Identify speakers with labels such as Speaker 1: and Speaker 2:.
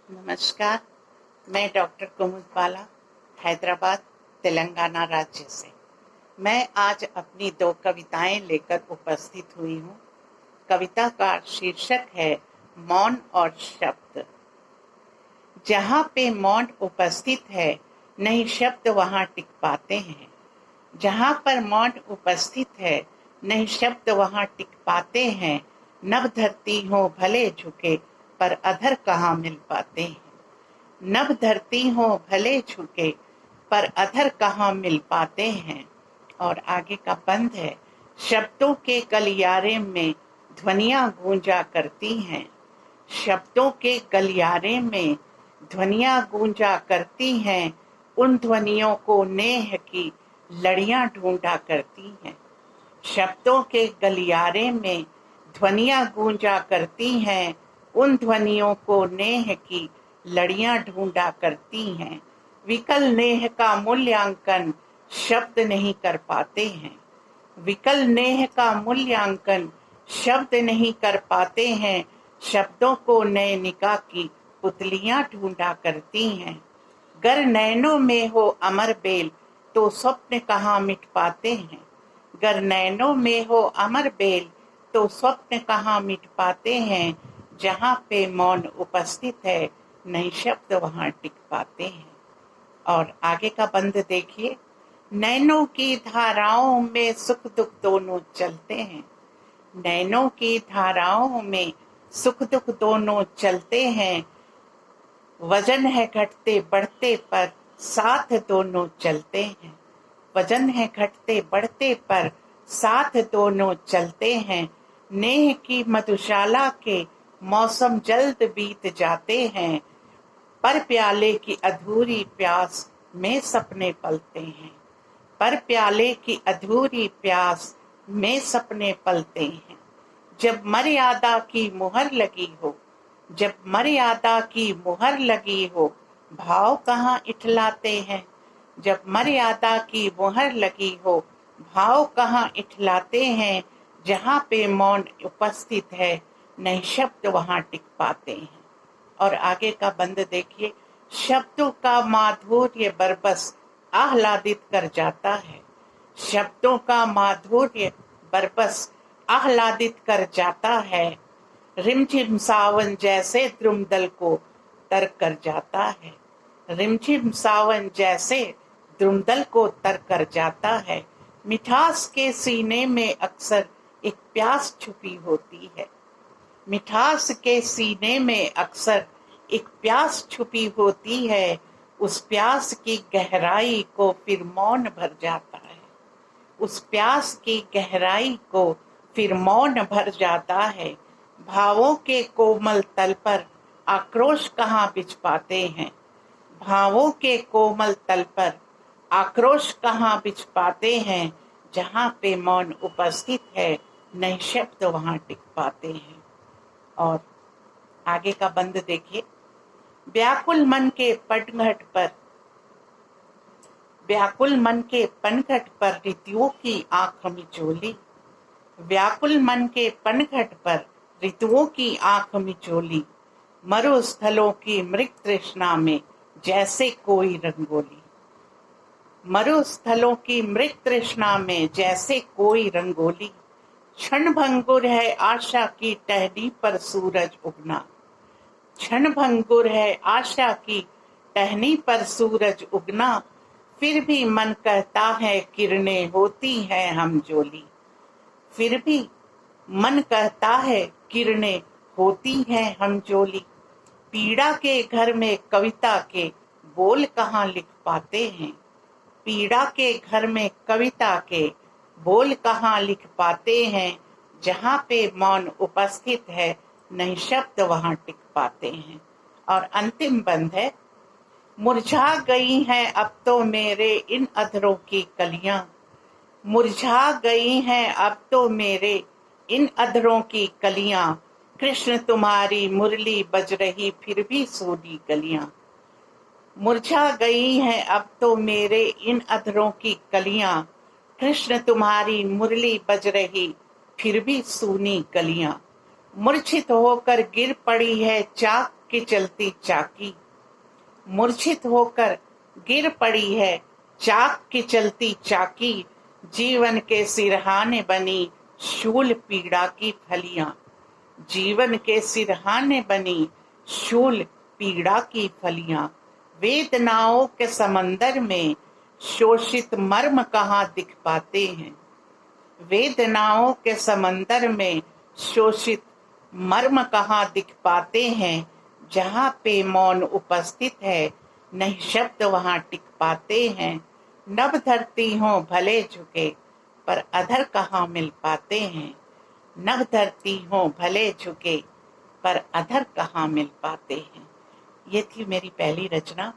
Speaker 1: नमस्कार। मैं डॉक्टर कुमुद बाला, हैदराबाद, तेलंगाना राज्य से। मैं आज अपनी 2 कविताएं लेकर उपस्थित हुई हूँ। कविता का शीर्षक है मौन और शब्द। जहाँ पे मौन उपस्थित है, नहीं शब्द वहाँ टिक पाते हैं। जहाँ पर मौन उपस्थित है, नहीं शब्द वहाँ टिक पाते हैं। नभ धरती हो भले झुके, पर अधर कहाँ मिल पाते हैं। नभ धरती हो भले झुके, पर अधर कहाँ मिल पाते हैं। और आगे का बंद है, शब्दों के गलियारे में ध्वनियां गूंजा करती हैं। शब्दों के गलियारे में ध्वनियां गूंजा करती हैं। उन ध्वनियों को नेह की लड़ियां ढूंढा करती हैं। शब्दों के गलियारे में ध्वनियां गूंजा करती हैं। उन ध्वनियों को नेह की लड़ियां ढूंढा करती हैं। विकल नेह का मूल्यांकन शब्द नहीं कर पाते हैं। विकल नेह का मूल्यांकन शब्द नहीं कर पाते हैं। शब्दों को नए निकाह की पुतलियां ढूंढा करती हैं। गर नैनों में हो अमर बेल, तो स्वप्न कहाँ मिट पाते हैं। गर नैनों में हो अमर बेल, तो स्वप्न कहाँ मिट पाते हैं। जहाँ पे मौन उपस्थित है, नहीं शब्द वहाँ टिक पाते हैं। और आगे का बंद देखिए, नैनों की धाराओं में सुख दुख दोनों चलते हैं। नैनों की धाराओं में सुख दुख दोनों चलते हैं। वजन है घटते बढ़ते पर साथ दोनों चलते हैं। वजन है घटते बढ़ते पर साथ दोनों चलते हैं। नेह की मधुशाला के मौसम जल्द बीत जाते हैं। पर प्याले की अधूरी प्यास में सपने पलते हैं। पर प्याले की अधूरी प्यास में सपने पलते हैं। जब मर्यादा की मुहर लगी हो, जब मर्यादा की मुहर लगी हो, भाव कहाँ इठलाते हैं। जब मर्यादा की मुहर लगी हो, भाव कहाँ इठलाते हैं। जहाँ पे मौन उपस्थित है, नहीं शब्द वहाँ टिक पाते हैं। और आगे का बंद देखिए, शब्दों का माधुर्य बरबस आह्लादित कर जाता है। शब्दों का माधुर्य बरबस आह्लादित कर जाता है। रिमझिम सावन जैसे द्रुमदल को तर कर जाता है। रिमझिम सावन जैसे द्रुमदल को तर कर जाता है। मिठास के सीने में अक्सर एक प्यास छुपी होती है। मिठास के सीने में अक्सर एक प्यास छुपी होती है। उस प्यास की गहराई को फिर मौन भर जाता है। उस प्यास की गहराई को फिर मौन भर जाता है। भावों के कोमल तल पर आक्रोश कहाँ बिछ पाते हैं। भावों के कोमल तल पर आक्रोश कहाँ बिछ पाते हैं। जहाँ पे मौन उपस्थित है, नहीं शब्द वहाँ टिक पाते हैं। और आगे का बंद देखिए, व्याकुल मन के पनघट पर, व्याकुल मन के पनघट पर ऋतुओं की आंख मिचोली। व्याकुल मन के पनघट पर ऋतुओं की आंख मिचोली। मरुस्थलों की मृग तृष्णा में जैसे कोई रंगोली। मरुस्थलों की मृग तृष्णा में जैसे कोई रंगोली। क्षण भंगुर है आशा की टहनी पर सूरज उगना। क्षण भंगुर है आशा की टहनी पर सूरज उगना। फिर भी मन कहता है किरणें होती हैं हम जोली। फिर भी मन कहता है किरणें होती हैं हम जोली। पीड़ा के घर में कविता के बोल कहाँ लिख पाते हैं। पीड़ा के घर में कविता के बोल कहाँ लिख पाते हैं। जहाँ पे मौन उपस्थित है, नहीं शब्द वहाँ टिक पाते हैं। और अंतिम बंद है, मुरझा गई हैं अब तो मेरे इन अधरों की कलियां। मुरझा गई हैं अब तो मेरे इन अधरों की कलियां। कृष्ण तुम्हारी मुरली बज रही फिर भी सूनी कलियां। मुरझा गई हैं अब तो मेरे इन अधरों की कलियां। कृष्ण तुम्हारी मुरली बज रही फिर भी सूनी कलियां। मूर्छित होकर गिर पड़ी है चाक की चलती चाकी, मूर्छित होकर गिर पड़ी है चाक की चलती चाकी, जीवन के सिरहाने बनी शूल पीड़ा की फलियां, जीवन के सिरहाने बनी शूल पीड़ा की फलियां, वेदनाओं के समंदर में शोषित मर्म कहाँ दिख पाते हैं, वेदनाओं के समंदर में शोषित मर्म कहाँ दिख पाते हैं, जहाँ पे मौन उपस्थित है नहीं शब्द वहाँ टिक पाते हैं, नभ धरती हो भले झुके पर अधर कहाँ मिल पाते हैं, नभ धरती हो भले झुके पर अधर कहाँ मिल पाते हैं। ये थी मेरी पहली रचना